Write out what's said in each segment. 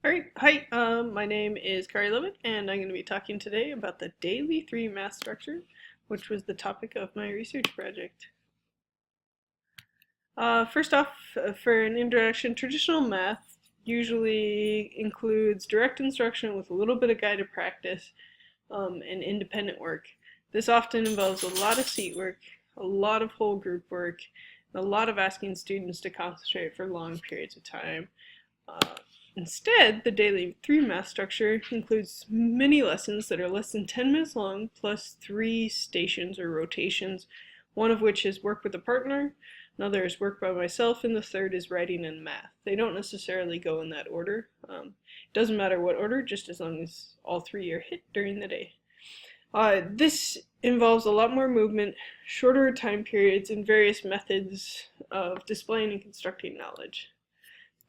Alright, hi, my name is Kari Levitt, and I'm going to be talking today about the Daily 3 math structure, which was the topic of my research project. First off, for an introduction, traditional math usually includes direct instruction with a little bit of guided practice and independent work. This often involves a lot of seat work, a lot of whole group work, and a lot of asking students to concentrate for long periods of time. Instead, the Daily 3 math structure includes many lessons that are less than 10 minutes long, plus 3 stations or rotations, one of which is work with a partner, another is work by myself, and the third is writing and math. They don't necessarily go in that order. It doesn't matter what order, just as long as all 3 are hit during the day. This involves a lot more movement, shorter time periods, and various methods of displaying and constructing knowledge.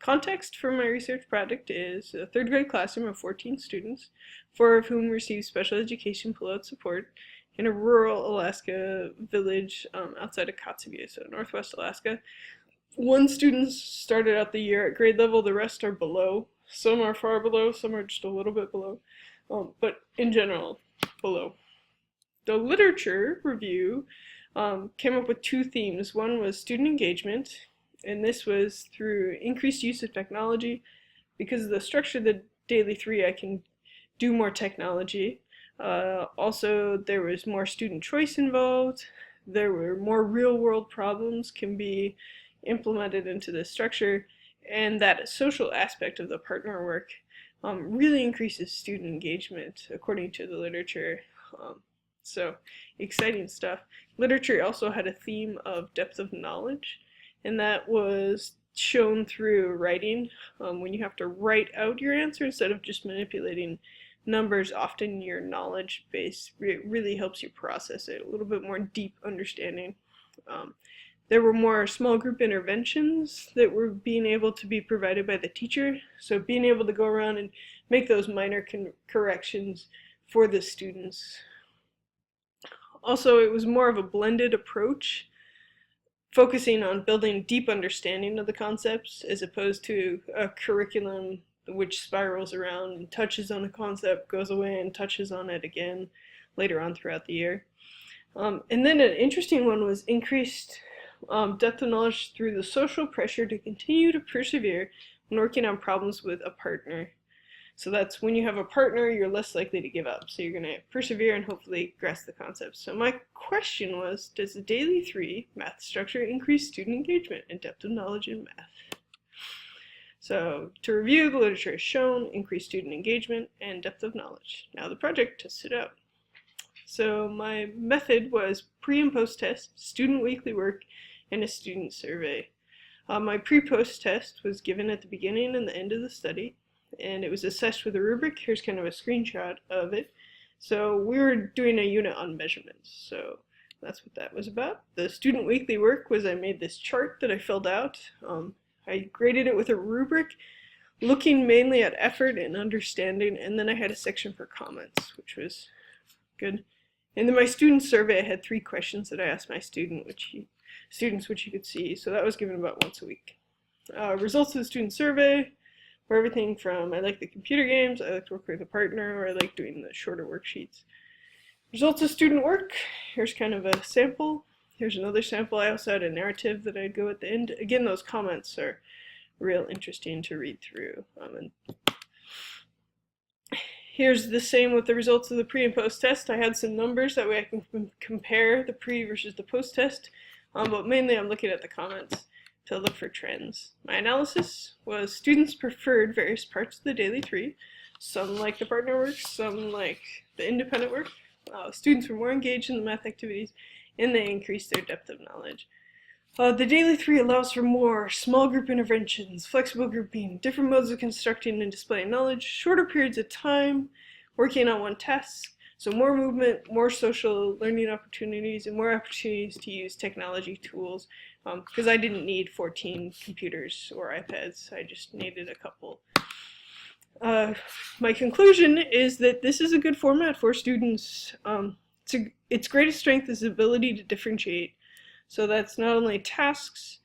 Context for my research project is a third grade classroom of 14 students, 4 of whom receive special education pull-out support in a rural Alaska village outside of Kotzebue, so northwest Alaska. 1 student started out the year at grade level, the rest are below. Some are far below, some are just a little bit below, but in general, below. The literature review came up with 2 themes. One was student engagement, and this was through increased use of technology. Because of the structure of the Daily 3, I can do more technology. Also, there was more student choice involved. There were more real-world problems can be implemented into this structure, and that social aspect of the partner work really increases student engagement, according to the literature. So, exciting stuff. Literature also had a theme of depth of knowledge, and that was shown through writing. When you have to write out your answer instead of just manipulating numbers, often your knowledge base really helps you process it, a little bit more deep understanding. There were more small group interventions that were being able to be provided by the teacher, so being able to go around and make those minor corrections for the students. Also, it was more of a blended approach, focusing on building deep understanding of the concepts as opposed to a curriculum which spirals around and touches on a concept, goes away and touches on it again later on throughout the year. And then an interesting one was increased depth of knowledge through the social pressure to continue to persevere when working on problems with a partner. So that's when you have a partner, you're less likely to give up. So you're going to persevere and hopefully grasp the concepts. So my question was, does the Daily 3 math structure increase student engagement and depth of knowledge in math? So to review, the literature has shown increased student engagement and depth of knowledge. Now the project tests it out. So my method was pre and post test, student weekly work, and a student survey. My pre-post test was given at the beginning and the end of the study, and it was assessed with a rubric. Here's kind of a screenshot of it. So we were doing a unit on measurements, so that's what that was about. The student weekly work was I made this chart that I filled out. I graded it with a rubric, looking mainly at effort and understanding, and then I had a section for comments, which was good. And then my student survey, I had 3 questions that I asked my students, which you could see, so that was given about once a week. Results of the student survey were everything from I like the computer games, I like to work with a partner, or I like doing the shorter worksheets. Results of student work, here's kind of a sample. Here's another sample. I also had a narrative that I'd go at the end. Again, those comments are real interesting to read through. Here's the same with the results of the pre and post test. I had some numbers, that way I can compare the pre versus the post test, but mainly I'm looking at the comments to look for trends. My analysis was students preferred various parts of the Daily 3. Some like the partner work, some like the independent work. Students were more engaged in the math activities, and they increased their depth of knowledge. The Daily 3 allows for more small group interventions, flexible grouping, different modes of constructing and displaying knowledge, shorter periods of time, working on one task, so more movement, more social learning opportunities, and more opportunities to use technology tools, because I didn't need 14 computers or iPads, I just needed a couple. My conclusion is that this is a good format for students. Its greatest strength is the ability to differentiate. So that's not only tasks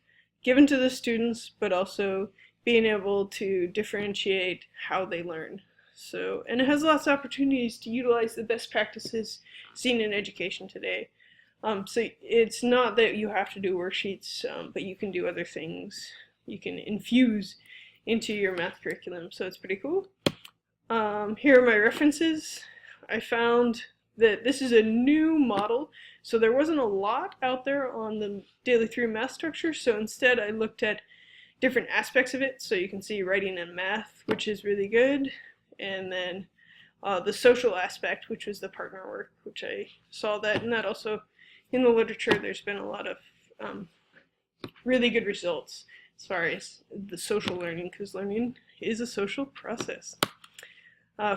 given to the students, but also being able to differentiate how they learn. So, and it has lots of opportunities to utilize the best practices seen in education today. So it's not that you have to do worksheets, but you can do other things. You can infuse into your math curriculum, so it's pretty cool. Here are my references. I found that this is a new model, so there wasn't a lot out there on the Daily 3 math structure, so instead I looked at different aspects of it. So you can see writing and math, which is really good, and then the social aspect, which was the partner work, which I saw that, and that also in the literature there's been a lot of really good results as far as the social learning, because learning is a social process.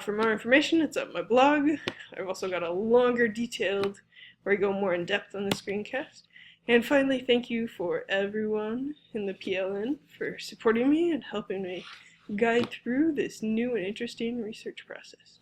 For more information, it's on my blog. I've also got a longer detailed where I go more in depth on the screencast. And finally, thank you for everyone in the PLN for supporting me and helping me guide through this new and interesting research process.